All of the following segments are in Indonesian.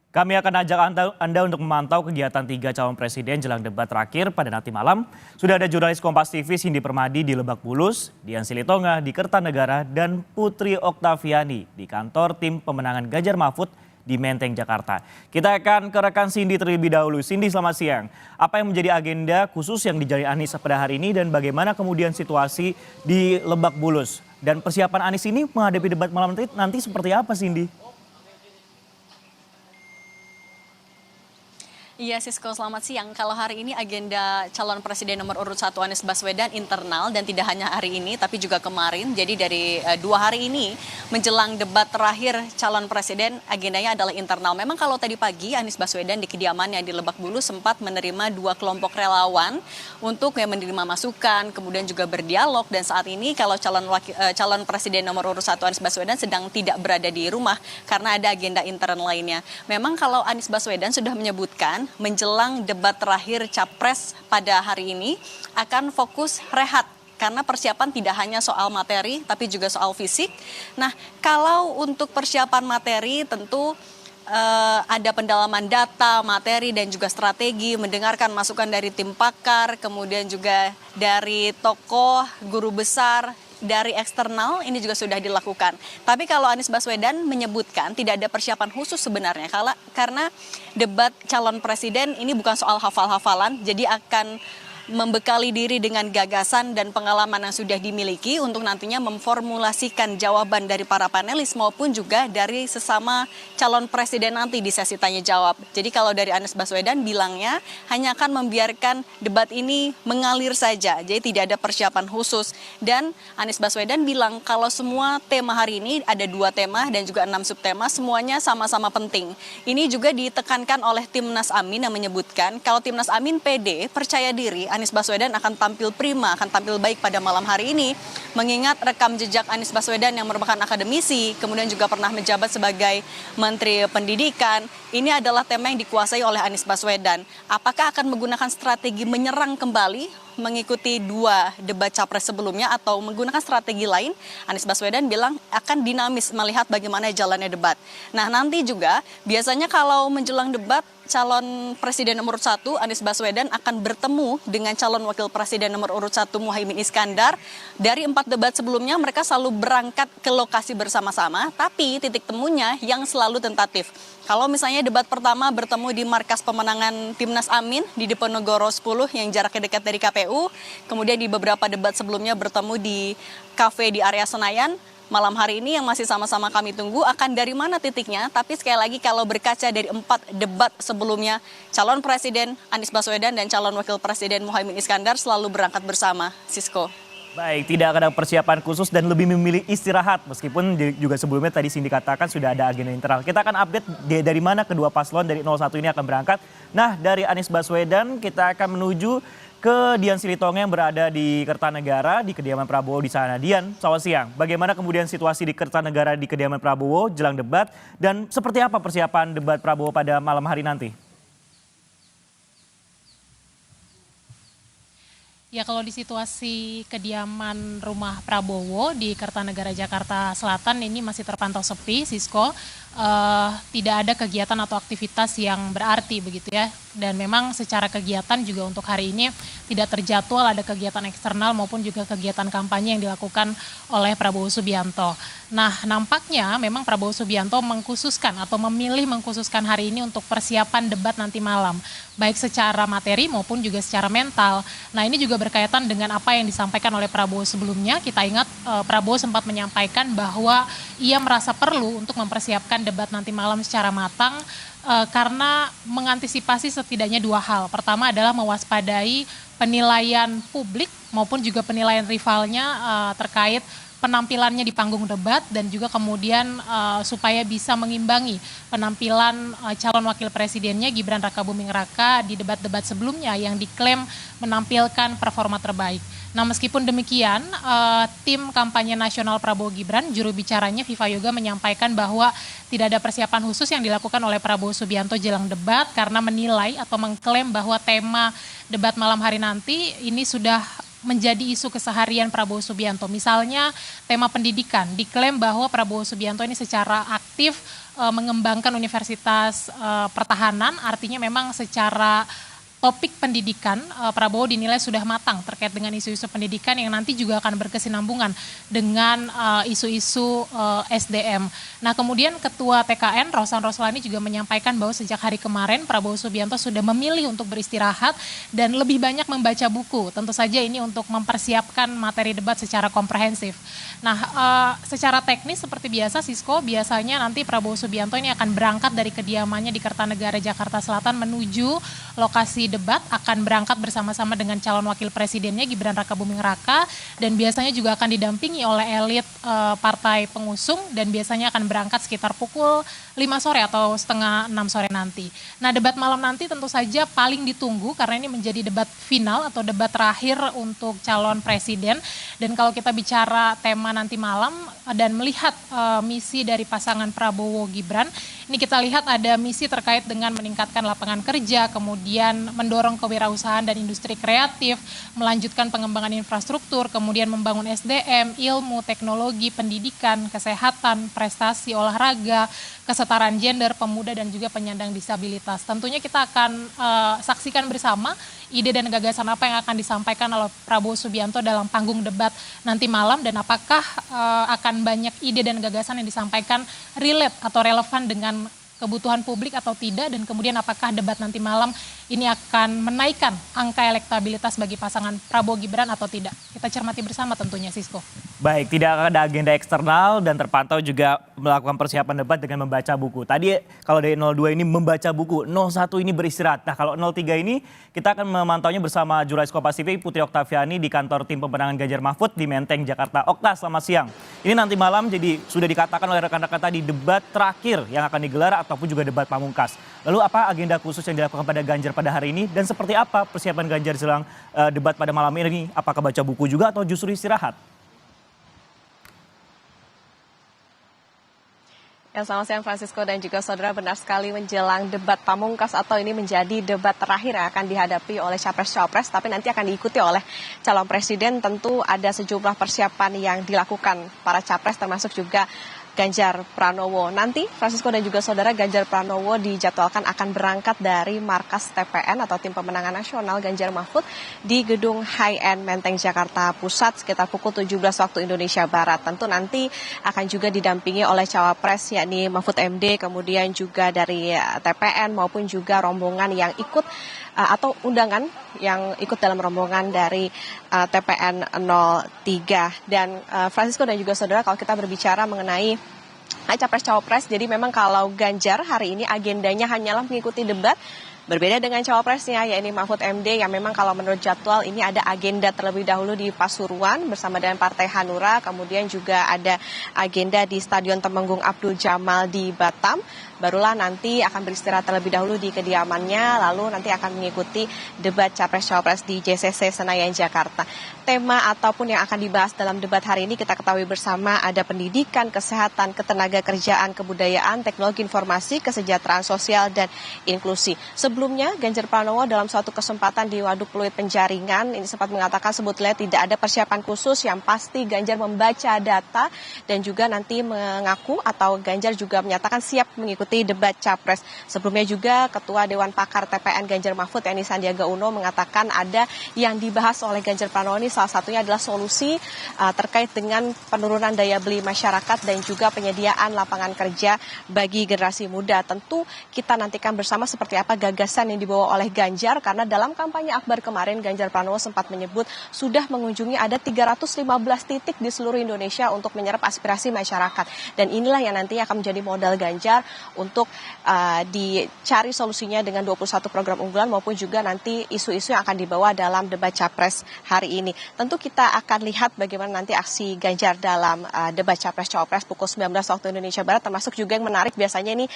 Kami akan ajak Anda untuk memantau kegiatan tiga calon presiden jelang debat terakhir pada nanti malam. Sudah ada jurnalis Kompas TV Cindy Permadi di Lebak Bulus, Dian Silitonga di Kertanegara, dan Putri Oktaviani di kantor tim pemenangan Ganjar Mahfud di Menteng, Jakarta. Kita akan ke rekan Cindy terlebih dahulu. Cindy, selamat siang. Apa yang menjadi agenda khusus yang dijalani Anies pada hari ini dan bagaimana kemudian situasi di Lebak Bulus? Dan persiapan Anies ini menghadapi debat malam nanti seperti apa, Cindy? Iya Sisko, selamat siang. Kalau hari ini agenda calon presiden nomor urut 1 Anies Baswedan internal dan tidak hanya hari ini tapi juga kemarin. Jadi dari 2 hari ini menjelang debat terakhir calon presiden agendanya adalah internal. Memang kalau tadi pagi Anies Baswedan di kediamannya di Lebak Bulus sempat menerima 2 kelompok relawan untuk menerima masukan, kemudian juga berdialog. Dan saat ini kalau calon presiden nomor urut 1 Anies Baswedan sedang tidak berada di rumah karena ada agenda internal lainnya. Memang kalau Anies Baswedan sudah menyebutkan menjelang debat terakhir Capres pada hari ini akan fokus rehat karena persiapan tidak hanya soal materi tapi juga soal fisik. Nah, kalau untuk persiapan materi tentu ada pendalaman data, materi dan juga strategi, mendengarkan masukan dari tim pakar, kemudian juga dari tokoh, guru besar, dari eksternal ini juga sudah dilakukan. Tapi kalau Anies Baswedan menyebutkan tidak ada persiapan khusus sebenarnya karena debat calon presiden ini bukan soal hafal-hafalan, jadi akan membekali diri dengan gagasan dan pengalaman yang sudah dimiliki untuk nantinya memformulasikan jawaban dari para panelis maupun juga dari sesama calon presiden nanti di sesi tanya jawab. Jadi kalau dari Anies Baswedan bilangnya hanya akan membiarkan debat ini mengalir saja, jadi tidak ada persiapan khusus. Dan Anies Baswedan bilang kalau semua tema hari ini ada 2 tema dan juga 6 subtema, semuanya sama-sama penting. Ini juga ditekankan oleh Timnas Amin yang menyebutkan kalau Timnas Amin PD percaya diri Anies Baswedan akan tampil prima, akan tampil baik pada malam hari ini, mengingat rekam jejak Anies Baswedan yang merupakan akademisi, kemudian juga pernah menjabat sebagai Menteri Pendidikan. Ini adalah tema yang dikuasai oleh Anies Baswedan. Apakah akan menggunakan strategi menyerang kembali mengikuti 2 debat capres sebelumnya atau menggunakan strategi lain? Anies Baswedan bilang akan dinamis melihat bagaimana jalannya debat. Nah, nanti juga biasanya kalau menjelang debat calon presiden nomor 1 Anies Baswedan akan bertemu dengan calon wakil presiden nomor urut 1 Muhaimin Iskandar. Dari 4 debat sebelumnya mereka selalu berangkat ke lokasi bersama-sama, tapi titik temunya yang selalu tentatif. Kalau misalnya debat pertama bertemu di markas pemenangan Timnas Amin di Diponegoro 10 yang jaraknya dekat dari KPU, kemudian di beberapa debat sebelumnya bertemu di kafe di area Senayan. Malam hari ini yang masih sama-sama kami tunggu akan dari mana titiknya. Tapi sekali lagi kalau berkaca dari 4 debat sebelumnya, calon presiden Anies Baswedan dan calon wakil presiden Muhaimin Iskandar selalu berangkat bersama. Sisko. Baik, tidak ada persiapan khusus dan lebih memilih istirahat. Meskipun juga sebelumnya tadi Cindy katakan sudah ada agenda internal. Kita akan update dari mana kedua paslon dari 01 ini akan berangkat. Nah, dari Anies Baswedan kita akan menuju ke Dian Silitonga yang berada di Kertanegara di kediaman Prabowo di sana. Dian, selamat siang. Bagaimana kemudian situasi di Kertanegara di kediaman Prabowo jelang debat dan seperti apa persiapan debat Prabowo pada malam hari nanti? Ya, kalau di situasi kediaman rumah Prabowo di Kertanegara Jakarta Selatan ini masih terpantau sepi, Sisko. Tidak ada kegiatan atau aktivitas yang berarti begitu ya. Dan memang secara kegiatan juga untuk hari ini tidak terjadwal ada kegiatan eksternal maupun juga kegiatan kampanye yang dilakukan oleh Prabowo Subianto. Nah, nampaknya memang Prabowo Subianto mengkhususkan atau memilih mengkhususkan hari ini untuk persiapan debat nanti malam, baik secara materi maupun juga secara mental. Nah, ini juga berkaitan dengan apa yang disampaikan oleh Prabowo sebelumnya. Kita ingat Prabowo sempat menyampaikan bahwa ia merasa perlu untuk mempersiapkan debat nanti malam secara matang karena mengantisipasi setidaknya 2 hal. Pertama adalah mewaspadai penilaian publik maupun juga penilaian rivalnya terkait penampilannya di panggung debat dan juga kemudian supaya bisa mengimbangi penampilan calon wakil presidennya Gibran Rakabuming Raka di debat-debat sebelumnya yang diklaim menampilkan performa terbaik. Nah, meskipun demikian, tim kampanye nasional Prabowo Gibran, juru bicaranya Viva Yoga menyampaikan bahwa tidak ada persiapan khusus yang dilakukan oleh Prabowo Subianto jelang debat karena menilai atau mengklaim bahwa tema debat malam hari nanti ini sudah menjadi isu keseharian Prabowo Subianto. Misalnya tema pendidikan, diklaim bahwa Prabowo Subianto ini secara aktif mengembangkan universitas pertahanan, artinya memang secara topik pendidikan Prabowo dinilai sudah matang terkait dengan isu-isu pendidikan yang nanti juga akan berkesinambungan dengan isu-isu SDM. Nah kemudian Ketua TKN Rosan Roslani juga menyampaikan bahwa sejak hari kemarin Prabowo Subianto sudah memilih untuk beristirahat dan lebih banyak membaca buku. Tentu saja ini untuk mempersiapkan materi debat secara komprehensif. Nah secara teknis seperti biasa Sisko, biasanya nanti Prabowo Subianto ini akan berangkat dari kediamannya di Kertanegara Jakarta Selatan menuju lokasi debat, akan berangkat bersama-sama dengan calon wakil presidennya Gibran Rakabuming Raka, dan biasanya juga akan didampingi oleh elit partai pengusung, dan biasanya akan berangkat sekitar pukul 5 sore atau setengah 6 sore nanti. Nah debat malam nanti tentu saja paling ditunggu karena ini menjadi debat final atau debat terakhir untuk calon presiden, dan kalau kita bicara tema nanti malam dan melihat misi dari pasangan Prabowo Gibran, ini kita lihat ada misi terkait dengan meningkatkan lapangan kerja, kemudian mendorong kewirausahaan dan industri kreatif, melanjutkan pengembangan infrastruktur, kemudian membangun SDM, ilmu, teknologi, pendidikan, kesehatan, prestasi, olahraga, kesetaraan gender, pemuda dan juga penyandang disabilitas. Tentunya kita akan saksikan bersama ide dan gagasan apa yang akan disampaikan oleh Prabowo Subianto dalam panggung debat nanti malam, dan apakah akan banyak ide dan gagasan yang disampaikan relate atau relevan dengan kebutuhan publik atau tidak, dan kemudian apakah debat nanti malam ini akan menaikkan angka elektabilitas bagi pasangan Prabowo Gibran atau tidak. Kita cermati bersama tentunya Sisko. Baik, tidak ada agenda eksternal dan terpantau juga melakukan persiapan debat dengan membaca buku. Tadi kalau dari 02 ini membaca buku, 01 ini beristirahat. Nah kalau 03 ini kita akan memantaunya bersama jurnalis Kompas TV Putri Oktaviani di kantor tim pemenangan Ganjar Mahfud di Menteng, Jakarta. Okta, selamat siang. Ini nanti malam jadi sudah dikatakan oleh rekan-rekan tadi debat terakhir yang akan digelar ataupun juga debat pamungkas. Lalu apa agenda khusus yang dilakukan pada Ganjar pada hari ini dan seperti apa persiapan Ganjar jelang debat pada malam ini? Apakah baca buku juga atau justru istirahat? Ya, selamat siang Francisco dan juga saudara, benar sekali menjelang debat pamungkas atau ini menjadi debat terakhir yang akan dihadapi oleh capres-cawapres, tapi nanti akan diikuti oleh calon presiden. Tentu ada sejumlah persiapan yang dilakukan para capres termasuk juga Ganjar Pranowo. Nanti Francisco dan juga saudara, Ganjar Pranowo dijadwalkan akan berangkat dari markas TPN atau Tim Pemenangan Nasional Ganjar Mahfud di Gedung High End Menteng Jakarta Pusat sekitar pukul 17 waktu Indonesia Barat. Tentu nanti akan juga didampingi oleh cawapres yakni Mahfud MD, kemudian juga dari TPN maupun juga rombongan yang ikut atau undangan yang ikut dalam rombongan dari TPN 03. Dan Francisco dan juga saudara, kalau kita berbicara mengenai capres-cawapres, jadi memang kalau Ganjar hari ini agendanya hanyalah mengikuti debat. Berbeda dengan cawapresnya, yakni Mahfud MD yang memang kalau menurut jadwal ini ada agenda terlebih dahulu di Pasuruan bersama dengan Partai Hanura, kemudian juga ada agenda di Stadion Temenggung Abdul Jamal di Batam. Barulah nanti akan beristirahat terlebih dahulu di kediamannya, lalu nanti akan mengikuti debat capres-cawapres di JCC Senayan Jakarta. Tema ataupun yang akan dibahas dalam debat hari ini kita ketahui bersama ada pendidikan, kesehatan, ketenaga kerjaan, kebudayaan, teknologi informasi, kesejahteraan sosial, dan inklusi. Sebelumnya Ganjar Pranowo dalam suatu kesempatan di Waduk Pluit Penjaringan ini sempat mengatakan sebetulnya tidak ada persiapan khusus, yang pasti Ganjar membaca data dan juga nanti mengaku atau Ganjar juga menyatakan siap mengikuti debat capres. Sebelumnya juga Ketua Dewan Pakar TPN Ganjar Mahfud yakni Sandiaga Uno mengatakan ada yang dibahas oleh Ganjar Pranowo ini, salah satunya adalah solusi terkait dengan penurunan daya beli masyarakat dan juga penyediaan lapangan kerja bagi generasi muda. Tentu kita nantikan bersama seperti apa gagasan yang dibawa oleh Ganjar, karena dalam kampanye akbar kemarin Ganjar Pranowo sempat menyebut sudah mengunjungi ada 315 titik di seluruh Indonesia untuk menyerap aspirasi masyarakat. Dan inilah yang nantinya akan menjadi modal Ganjar untuk dicari solusinya dengan 21 program unggulan maupun juga nanti isu-isu yang akan dibawa dalam debat capres hari ini. Tentu kita akan lihat bagaimana nanti aksi Ganjar dalam debat capres-cawapres pukul 19 waktu Indonesia Barat, termasuk juga yang menarik biasanya ini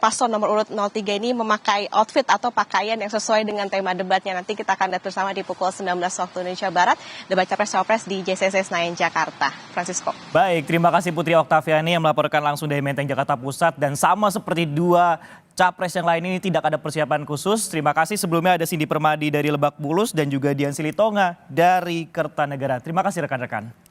paslon nomor urut 03 ini memakai outfit atau pakaian yang sesuai dengan tema debatnya. Nanti kita akan lihat bersama di pukul 19 waktu Indonesia Barat, debat capres-cawapres di JCC Senayan Jakarta. Francisco. Baik, terima kasih Putri Oktaviani yang melaporkan langsung dari Menteng Jakarta Pusat, dan sama seperti dua capres yang lain ini tidak ada persiapan khusus. Terima kasih. Sebelumnya ada Cindy Permadi dari Lebak Bulus dan juga Dian Silitonga dari Kertanegara. Terima kasih rekan-rekan.